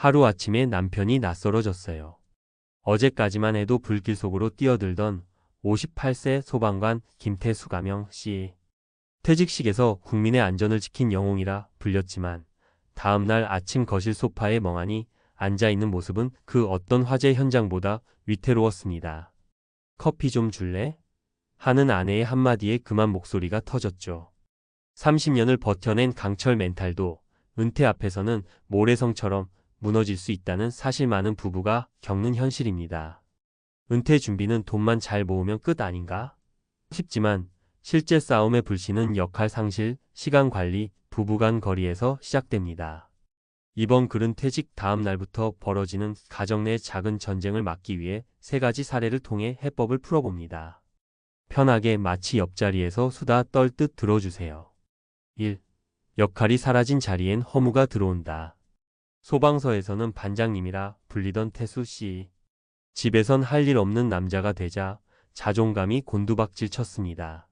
하루아침에 남편이 낯설어졌어요. 어제까지만 해도 불길 속으로 뛰어들던 58세 소방관 김태수 가명 씨. 퇴직식에서 국민의 안전을 지킨 영웅이라 불렸지만 다음날 아침 거실 소파에 멍하니 앉아있는 모습은 그 어떤 화재 현장보다 위태로웠습니다. 커피 좀 줄래? 하는 아내의 한마디에 그만 목소리가 터졌죠. 30년을 버텨낸 강철 멘탈도 은퇴 앞에서는 모래성처럼 무너질 수 있다는 사실 많은 부부가 겪는 현실입니다. 은퇴 준비는 돈만 잘 모으면 끝 아닌가 싶지만 실제 싸움의 불씨는 역할 상실, 시간 관리, 부부간 거리에서 시작됩니다. 이번 글은 퇴직 다음 날부터 벌어지는 가정 내 작은 전쟁을 막기 위해 3가지 사례를 통해 해법을 풀어봅니다. 편하게 마치 옆자리에서 수다 떨듯 들어주세요. 1. 역할이 사라진 자리엔 허무가 들어온다. 소방서에서는 반장님이라 불리던 태수 씨. 집에선 할 일 없는 남자가 되자 자존감이 곤두박질 쳤습니다.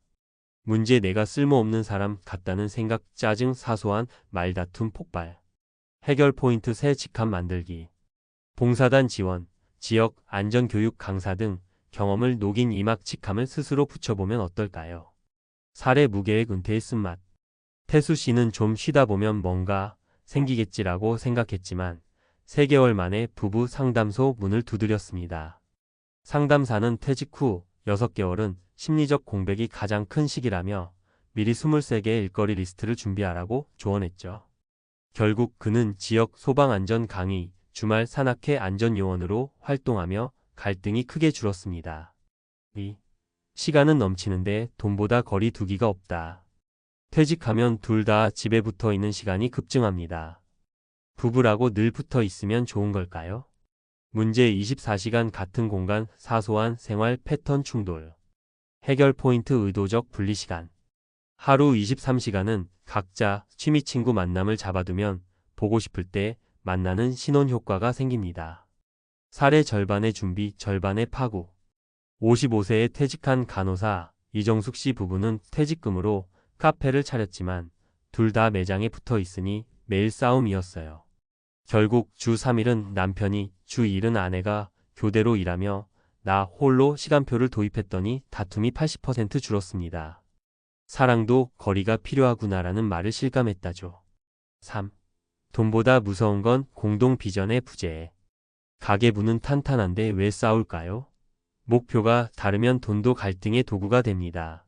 문제 내가 쓸모없는 사람 같다는 생각, 짜증, 사소한 말다툼 폭발. 해결 포인트 새 직함 만들기. 봉사단 지원, 지역 안전교육 강사 등 경험을 녹인 이막 직함을 스스로 붙여보면 어떨까요? 사례 무계획 은퇴의 쓴맛. 태수 씨는 좀 쉬다 보면 뭔가 생기겠지라고 생각했지만 3개월 만에 부부 상담소 문을 두드렸습니다. 상담사는 퇴직 후 6개월은 심리적 공백이 가장 큰 시기라며 미리 23개의 일거리 리스트를 준비하라고 조언했죠. 결국 그는 지역 소방안전 강의, 주말 산악회 안전요원으로 활동하며 갈등이 크게 줄었습니다. 2. 시간은 넘치는데 돈보다 거리 두기가 없다. 퇴직하면 둘 다 집에 붙어 있는 시간이 급증합니다. 부부라고 늘 붙어 있으면 좋은 걸까요? 문제 24시간 같은 공간, 사소한 생활 패턴 충돌. 해결 포인트 의도적 분리시간. 하루 23시간은 각자 취미 친구 만남을 잡아두면 보고 싶을 때 만나는 신혼 효과가 생깁니다. 사례 절반의 준비, 절반의 파고. 55세에 퇴직한 간호사 이정숙 씨 부부는 퇴직금으로 카페를 차렸지만 둘 다 매장에 붙어 있으니 매일 싸움이었어요. 결국 주 3일은 남편이, 주 2일은 아내가 교대로 일하며 나 홀로 시간표를 도입했더니 다툼이 80% 줄었습니다. 사랑도 거리가 필요하구나라는 말을 실감했다죠. 3. 돈보다 무서운 건 공동 비전의 부재. 가계부는 탄탄한데 왜 싸울까요? 목표가 다르면 돈도 갈등의 도구가 됩니다.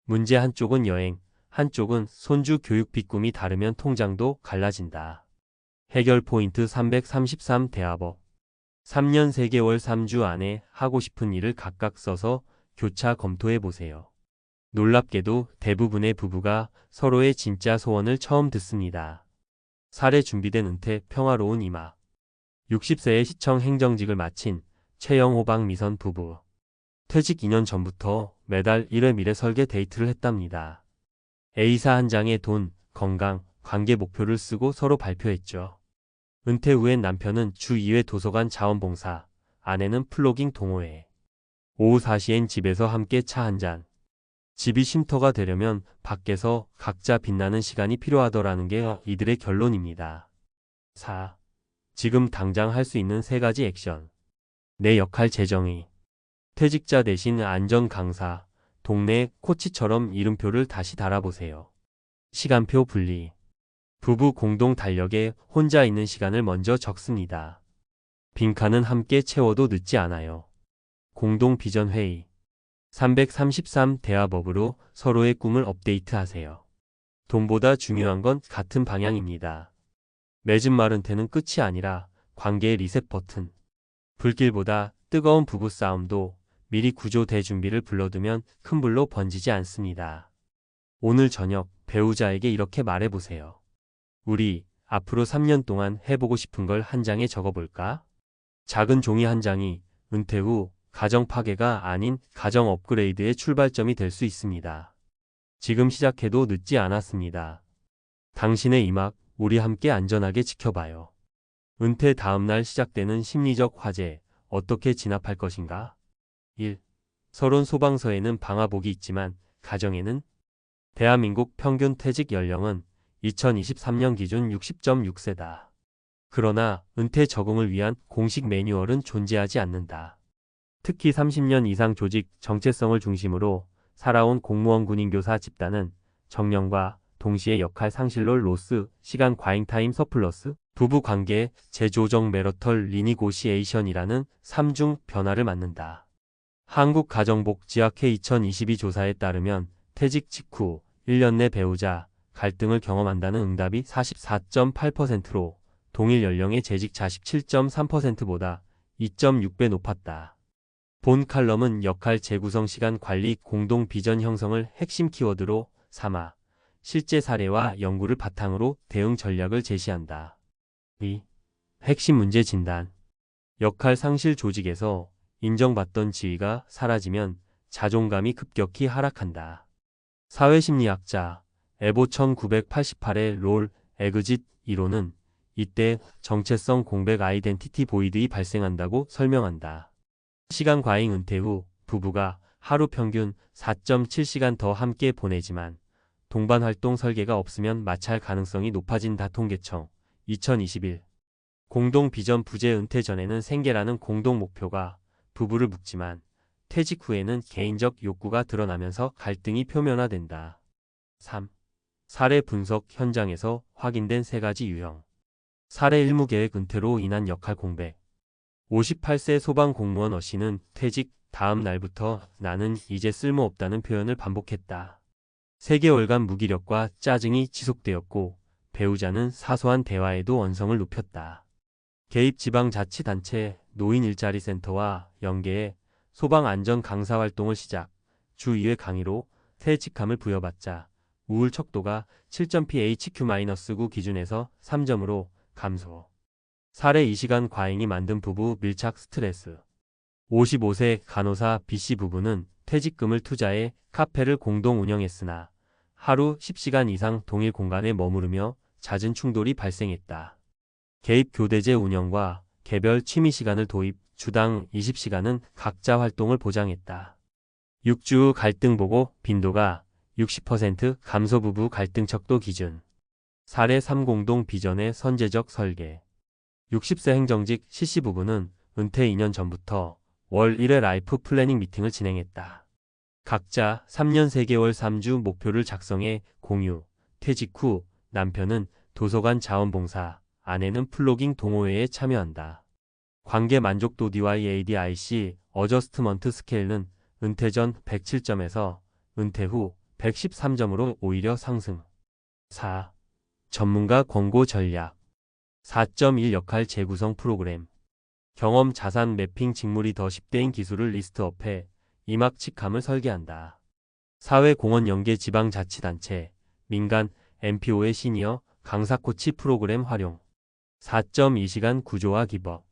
문제 한쪽은 여행, 한쪽은 손주 교육비 꿈이 다르면 통장도 갈라진다. 해결 포인트 333 대화법. 3년 3개월 3주 안에 하고 싶은 일을 각각 써서 교차 검토해 보세요. 놀랍게도 대부분의 부부가 서로의 진짜 소원을 처음 듣습니다. 사례 준비된 은퇴 평화로운 이막. 60세의 시청 행정직을 마친 최영호박 미선 부부. 퇴직 2년 전부터 매달 1회 미래 설계 데이트를 했답니다. A사 한 장에 돈, 건강, 관계 목표를 쓰고 서로 발표했죠. 은퇴 후엔 남편은 주 2회 도서관 자원봉사, 아내는 플로깅 동호회. 오후 4시엔 집에서 함께 차 한 잔. 집이 쉼터가 되려면 밖에서 각자 빛나는 시간이 필요하더라는 게 이들의 결론입니다. 4. 지금 당장 할 수 있는 3가지 액션. 내 역할 재정의. 퇴직자 대신 안전 강사, 동네 코치처럼 이름표를 다시 달아보세요. 시간표 분리. 부부 공동 달력에 혼자 있는 시간을 먼저 적습니다. 빈칸은 함께 채워도 늦지 않아요. 공동 비전 회의. 333 대화법으로 서로의 꿈을 업데이트하세요. 돈보다 중요한 건 같은 방향입니다. 맺은 말 은퇴는 끝이 아니라 관계의 리셋 버튼. 불길보다 뜨거운 부부싸움도 미리 구조 대준비를 불러두면 큰 불로 번지지 않습니다. 오늘 저녁 배우자에게 이렇게 말해보세요. 우리 앞으로 3년 동안 해보고 싶은 걸 한 장에 적어볼까? 작은 종이 한 장이 은퇴 후 가정 파괴가 아닌 가정 업그레이드의 출발점이 될 수 있습니다. 지금 시작해도 늦지 않았습니다. 당신의 이막 우리 함께 안전하게 지켜봐요. 은퇴 다음날 시작되는 심리적 화재 어떻게 진압할 것인가? 1. 서론 소방서에는 방화복이 있지만 가정에는 대한민국 평균 퇴직 연령은 2023년 기준 60.6세다. 그러나 은퇴 적응을 위한 공식 매뉴얼은 존재하지 않는다. 특히 30년 이상 조직 정체성을 중심으로 살아온 공무원 군인 교사 집단은 정년과 동시에 역할 상실로 로스, 시간 과잉 타임 서플러스, 부부 관계 재조정 메러털 리니고시에이션이라는 3중 변화를 맞는다. 한국가정복지학회 2022 조사에 따르면 퇴직 직후 1년 내 배우자 갈등을 경험한다는 응답이 44.8%로 동일 연령의 재직자 17.3%보다 2.6배 높았다. 본 칼럼은 역할 재구성 시간 관리 공동 비전 형성을 핵심 키워드로 삼아 실제 사례와 연구를 바탕으로 대응 전략을 제시한다. 2. 핵심 문제 진단. 역할 상실 조직에서 인정받던 지위가 사라지면 자존감이 급격히 하락한다. 사회심리학자 에보 1988의 롤 에그짓 이론은 이때 정체성 공백 아이덴티티 보이드이 발생한다고 설명한다. 시간 과잉 은퇴 후 부부가 하루 평균 4.7시간 더 함께 보내지만 동반 활동 설계가 없으면 마찰 가능성이 높아진다. 통계청 2021 공동 비전 부재 은퇴 전에는 생계라는 공동 목표가 부부를 묶지만 퇴직 후에는 개인적 욕구가 드러나면서 갈등이 표면화된다. 3. 사례 분석 현장에서 확인된 3가지 유형. 사례 일무계획 은퇴로 인한 역할 공백. 58세 소방공무원 어씨는 퇴직 다음 날부터 나는 이제 쓸모없다는 표현을 반복했다. 3개월간 무기력과 짜증이 지속되었고 배우자는 사소한 대화에도 언성을 높였다. 개입 지방자치단체 노인일자리센터와 연계해 소방안전 강사 활동을 시작, 주 2회 강의로 퇴직감을 부여받자 우울 척도가 7.phq-9 기준에서 3점으로 감소. 사례 2시간 과잉이 만든 부부 밀착 스트레스. 55세 간호사 B씨 부부는 퇴직금을 투자해 카페를 공동 운영했으나 하루 10시간 이상 동일 공간에 머무르며 잦은 충돌이 발생했다. 개입 교대제 운영과 개별 취미 시간을 도입, 주당 20시간은 각자 활동을 보장했다. 6주 갈등 보고 빈도가 60% 감소 부부 갈등 척도 기준. 사례 3 공동 비전의 선제적 설계. 60세 행정직 C씨 부부는 은퇴 2년 전부터 월 1회 라이프 플래닝 미팅을 진행했다. 각자 3년 3개월 3주 목표를 작성해 공유, 퇴직 후 남편은 도서관 자원봉사, 아내는 플로깅 동호회에 참여한다. 관계 만족도 DYADIC 어저스트먼트 스케일은 은퇴 전 107점에서 은퇴 후 113점으로 오히려 상승. 4. 전문가 권고 전략. 4.1 역할 재구성 프로그램. 경험 자산 매핑 직물이 더 10대인 기술을 리스트업해 이막직함을 설계한다. 사회공헌 연계 지방자치단체, 민간, MPO의 시니어, 강사 코치 프로그램 활용. 4.2시간 구조화 기법.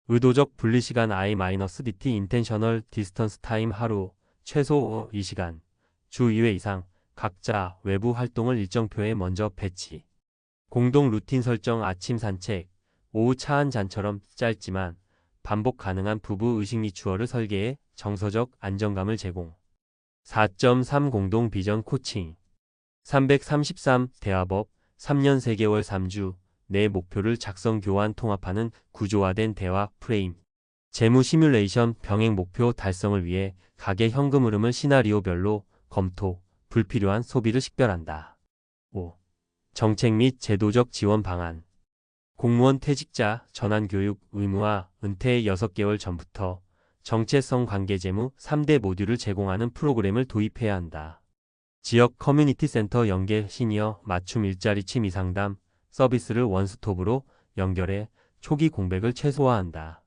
의도적 분리시간 I-DT 인텐셔널 디스턴스 타임 하루, 최소 2시간, 주 2회 이상, 각자 외부 활동을 일정표에 먼저 배치. 공동 루틴 설정 아침 산책, 오후 차 한 잔처럼 짧지만 반복 가능한 부부 의식 리추얼을 설계해 정서적 안정감을 제공. 4.3 공동 비전 코칭. 333 대화법 3년 3개월 3주 내 목표를 작성 교환 통합하는 구조화된 대화 프레임. 재무 시뮬레이션 병행 목표 달성을 위해 가계 현금 흐름을 시나리오별로 검토, 불필요한 소비를 식별한다. 5. 정책 및 제도적 지원 방안. 공무원 퇴직자 전환 교육 의무화 은퇴 6개월 전부터 정체성 관계 재무 3대 모듈을 제공하는 프로그램을 도입해야 한다. 지역 커뮤니티 센터 연계 시니어 맞춤 일자리 취미 상담 서비스를 원스톱으로 연결해 초기 공백을 최소화한다.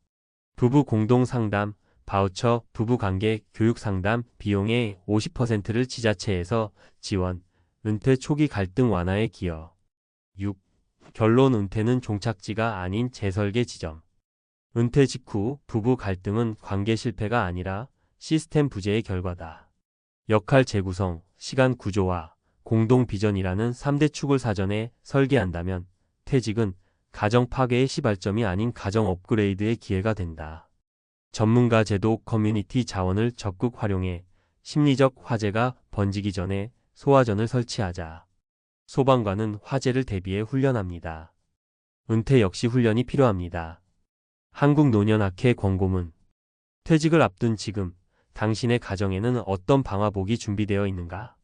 부부 공동 상담, 바우처, 부부관계 교육 상담 비용의 50%를 지자체에서 지원, 은퇴 초기 갈등 완화에 기여. 6. 결론 은퇴는 종착지가 아닌 재설계 지점. 은퇴 직후 부부 갈등은 관계 실패가 아니라 시스템 부재의 결과다. 역할 재구성, 시간 구조화, 공동 비전이라는 3대 축을 사전에 설계한다면 퇴직은 가정 파괴의 시발점이 아닌 가정 업그레이드의 기회가 된다. 전문가 제도 커뮤니티 자원을 적극 활용해 심리적 화재가 번지기 전에 소화전을 설치하자. 소방관은 화재를 대비해 훈련합니다. 은퇴 역시 훈련이 필요합니다. 한국노년학회 권고문. 퇴직을 앞둔 지금 당신의 가정에는 어떤 방화복이 준비되어 있는가?